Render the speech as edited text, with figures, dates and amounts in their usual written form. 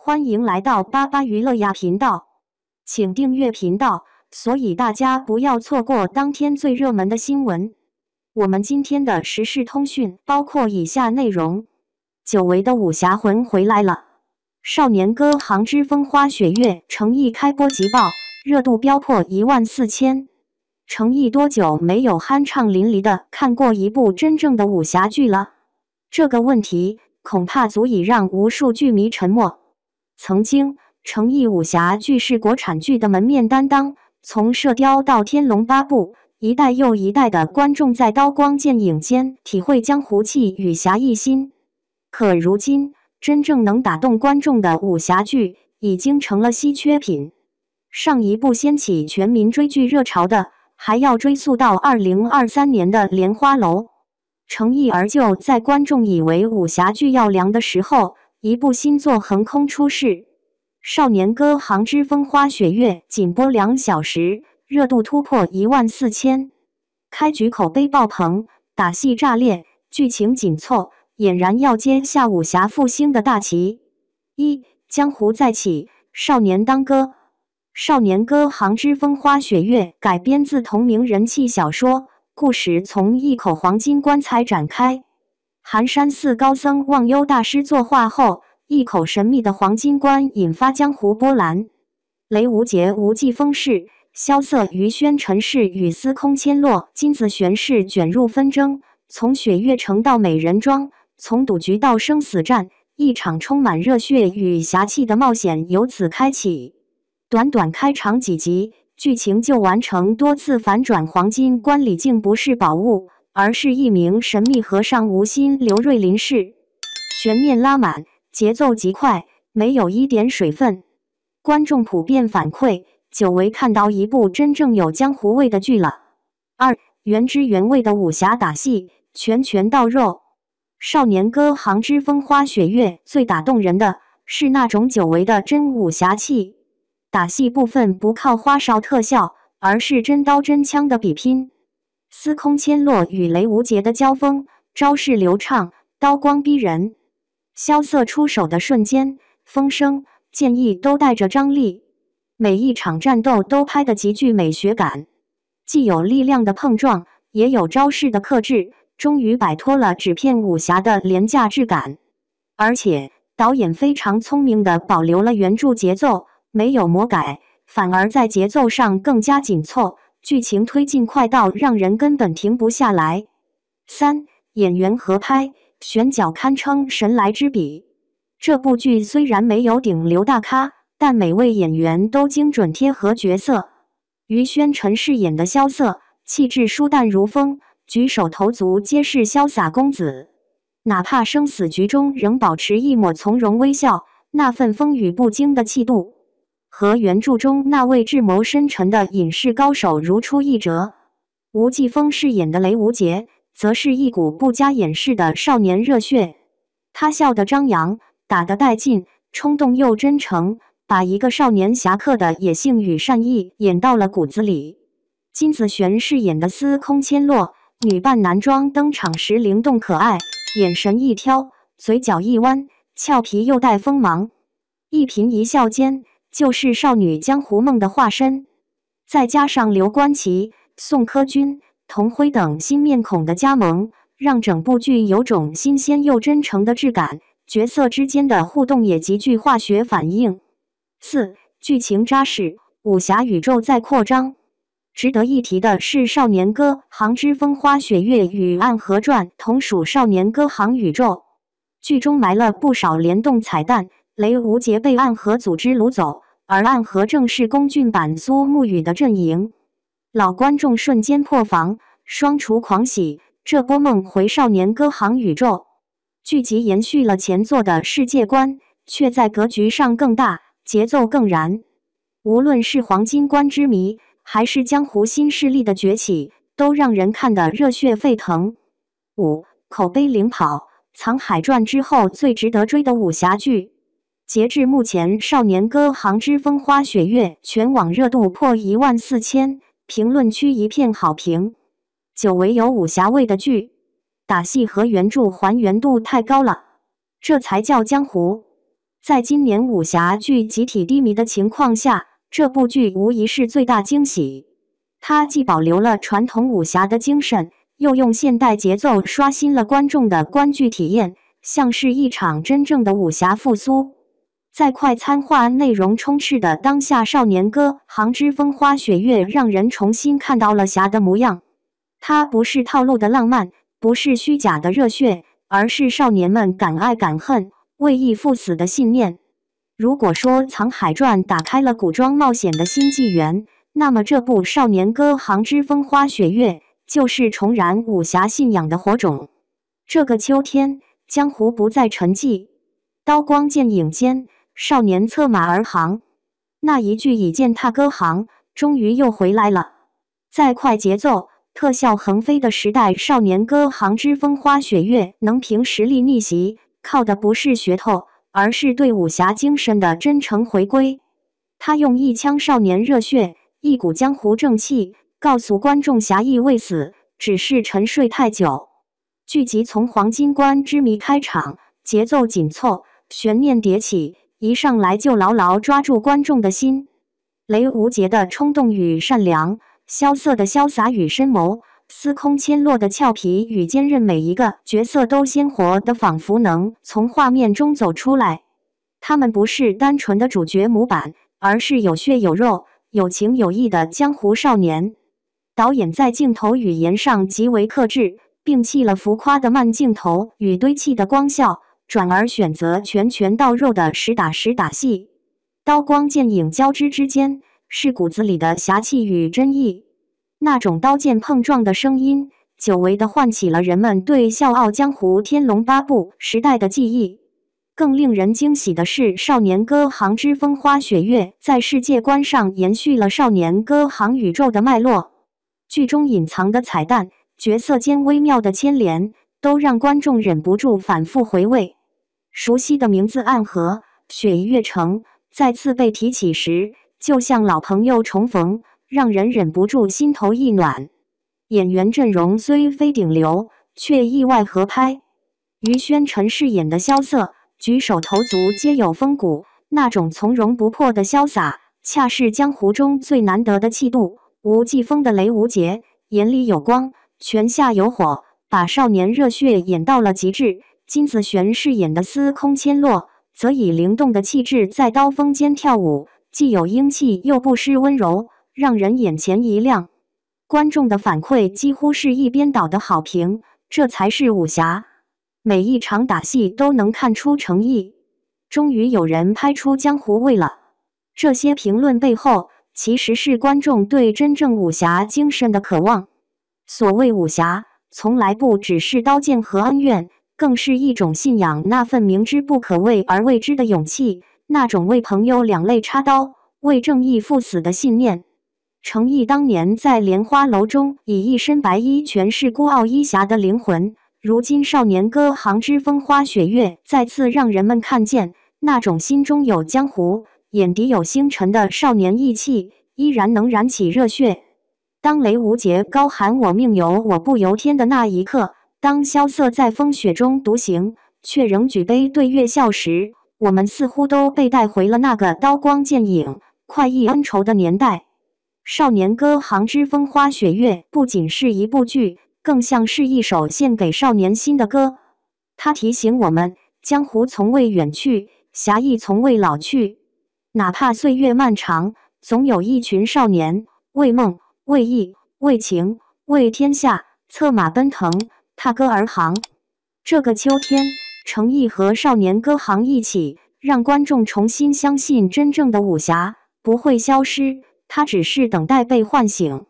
欢迎来到巴巴娱乐呀频道，请订阅频道，所以大家不要错过当天最热门的新闻。我们今天的时事通讯包括以下内容：久违的武侠魂回来了，少年歌行之风花雪月诚意开播即爆，热度飙破14000。诚意多久没有酣畅淋漓的看过一部真正的武侠剧了？这个问题恐怕足以让无数剧迷沉默。曾经，诚意武侠剧是国产剧的门面担当，从《射雕》到《天龙八部》，一代又一代的观众在刀光剑影间体会江湖气与侠义心。可如今，真正能打动观众的武侠剧已经成了稀缺品。上一部掀起全民追剧热潮的，还要追溯到2023年的《莲花楼》。诚意而就在观众以为武侠剧要凉的时候，一部新作横空出世，《少年歌行之风花雪月》仅播2小时，热度突破14000，开局口碑爆棚，打戏炸裂，剧情紧凑，俨然要接下武侠复兴的大旗。江湖再起，少年当歌。《少年歌行之风花雪月》改编自同名人气小说，故事从一口黄金棺材展开。寒山寺高僧忘忧大师作画后，一口神秘的黄金棺引发江湖波澜。雷无节无忌封事，萧瑟于轩陈氏与司空千落金子玄氏卷入纷争，从雪月城到美人庄，从赌局到生死战，一场充满热血与侠气的冒险由此开启。短短开场几集，剧情就完成多次反转，黄金棺里竟不是宝物，而是一名神秘和尚无心刘瑞临世，悬念拉满，节奏极快，没有一点水分。观众普遍反馈，久违看到一部真正有江湖味的剧了。原汁原味的武侠打戏，拳拳到肉。少年歌行之风花雪月最打动人的是那种久违的真武侠气，打戏部分不靠花哨特效，而是真刀真枪的比拼。司空千落与雷无节的交锋，招式流畅，刀光逼人。萧瑟出手的瞬间，风声、剑意都带着张力，每一场战斗都拍得极具美学感，既有力量的碰撞，也有招式的克制，终于摆脱了纸片武侠的廉价质感。而且，导演非常聪明地保留了原著节奏，没有魔改，反而在节奏上更加紧凑，剧情推进快到让人根本停不下来。演员合拍，选角堪称神来之笔。这部剧虽然没有顶流大咖，但每位演员都精准贴合角色。于轩陈饰演的萧瑟，气质舒淡如风，举手投足皆是潇洒公子，哪怕生死局中仍保持一抹从容微笑，那份风雨不惊的气度，和原著中那位智谋深沉的隐士高手如出一辙。吴继峰饰演的雷无节，则是一股不加掩饰的少年热血，他笑得张扬，打得带劲，冲动又真诚，把一个少年侠客的野性与善意演到了骨子里。金子玄饰演的司空千落，女扮男装登场时灵动可爱，眼神一挑，嘴角一弯，俏皮又带锋芒，一颦一笑间就是少女江湖梦的化身。再加上刘关奇、宋柯君、童辉等新面孔的加盟，让整部剧有种新鲜又真诚的质感，角色之间的互动也极具化学反应。剧情扎实，武侠宇宙在扩张。值得一提的是，《少年歌行之风花雪月》与《暗河传》同属少年歌行宇宙，剧中埋了不少联动彩蛋。雷无节被暗河组织掳走，而暗河正是龚俊版苏沐雨的阵营。老观众瞬间破防，双厨狂喜，这波梦回少年歌行宇宙。剧集延续了前作的世界观，却在格局上更大，节奏更燃。无论是黄金棺之谜，还是江湖新势力的崛起，都让人看得热血沸腾。口碑领跑，《藏海传》之后最值得追的武侠剧。截至目前，《少年歌行之风花雪月》全网热度破14000，评论区一片好评。久违有武侠味的剧，打戏和原著还原度太高了，这才叫江湖。在今年武侠剧集体低迷的情况下，这部剧无疑是最大惊喜。它既保留了传统武侠的精神，又用现代节奏刷新了观众的观剧体验，像是一场真正的武侠复苏。在快餐化内容充斥的当下，少年歌行之风花雪月让人重新看到了侠的模样。它不是套路的浪漫，不是虚假的热血，而是少年们敢爱敢恨、为义赴死的信念。如果说《藏海传》打开了古装冒险的新纪元，那么这部《少年歌行之风花雪月》就是重燃武侠信仰的火种。这个秋天，江湖不再沉寂，刀光剑影间，少年策马而行。那一句一剑踏歌行，终于又回来了。在快节奏、特效横飞的时代，少年歌行之风花雪月能凭实力逆袭，靠的不是噱头，而是对武侠精神的真诚回归。他用一腔少年热血，一股江湖正气，告诉观众侠义未死，只是沉睡太久。剧集从黄金关之谜开场，节奏紧凑，悬念迭起，一上来就牢牢抓住观众的心。雷无节的冲动与善良，萧瑟的潇洒与深谋，司空千落的俏皮与坚韧，每一个角色都鲜活的仿佛能从画面中走出来。他们不是单纯的主角模板，而是有血有肉、有情有义的江湖少年。导演在镜头语言上极为克制，摒弃了浮夸的慢镜头与堆砌的光效，转而选择拳拳到肉的实打实打戏。刀光剑影交织之间，是骨子里的侠气与真意。那种刀剑碰撞的声音，久违地唤起了人们对《笑傲江湖》《天龙八部》时代的记忆。更令人惊喜的是，《少年歌行之风花雪月》在世界观上延续了《少年歌行》宇宙的脉络。剧中隐藏的彩蛋、角色间微妙的牵连，都让观众忍不住反复回味。熟悉的名字暗河、雪月城再次被提起时，就像老朋友重逢，让人忍不住心头一暖。演员阵容虽非顶流，却意外合拍。于轩晨饰演的萧瑟，举手投足皆有风骨，那种从容不迫的潇洒，恰是江湖中最难得的气度。无忌风的雷无节，眼里有光，拳下有火，把少年热血演到了极致。金子璇饰演的司空千落，则以灵动的气质在刀锋间跳舞，既有英气又不失温柔，让人眼前一亮。观众的反馈几乎是一边倒的好评，这才是武侠。每一场打戏都能看出诚意，终于有人拍出江湖味了。这些评论背后，其实是观众对真正武侠精神的渴望。所谓武侠，从来不只是刀剑和恩怨，更是一种信仰，那份明知不可为而为之的勇气，那种为朋友两肋插刀、为正义赴死的信念。程毅当年在莲花楼中以一身白衣诠释孤傲医侠的灵魂，如今少年歌行之风花雪月再次让人们看见那种心中有江湖、眼底有星辰的少年义气，依然能燃起热血。当雷无节高喊我命由我不由天的那一刻，当萧瑟在风雪中独行，却仍举杯对月笑时，我们似乎都被带回了那个刀光剑影、快意恩仇的年代。少年歌行之风花雪月不仅是一部剧，更像是一首献给少年心的歌。它提醒我们，江湖从未远去，侠义从未老去。哪怕岁月漫长，总有一群少年为梦、为义、为情、为天下，策马奔腾，踏歌而行。这个秋天，程毅和少年歌行一起，让观众重新相信真正的武侠不会消失，它只是等待被唤醒。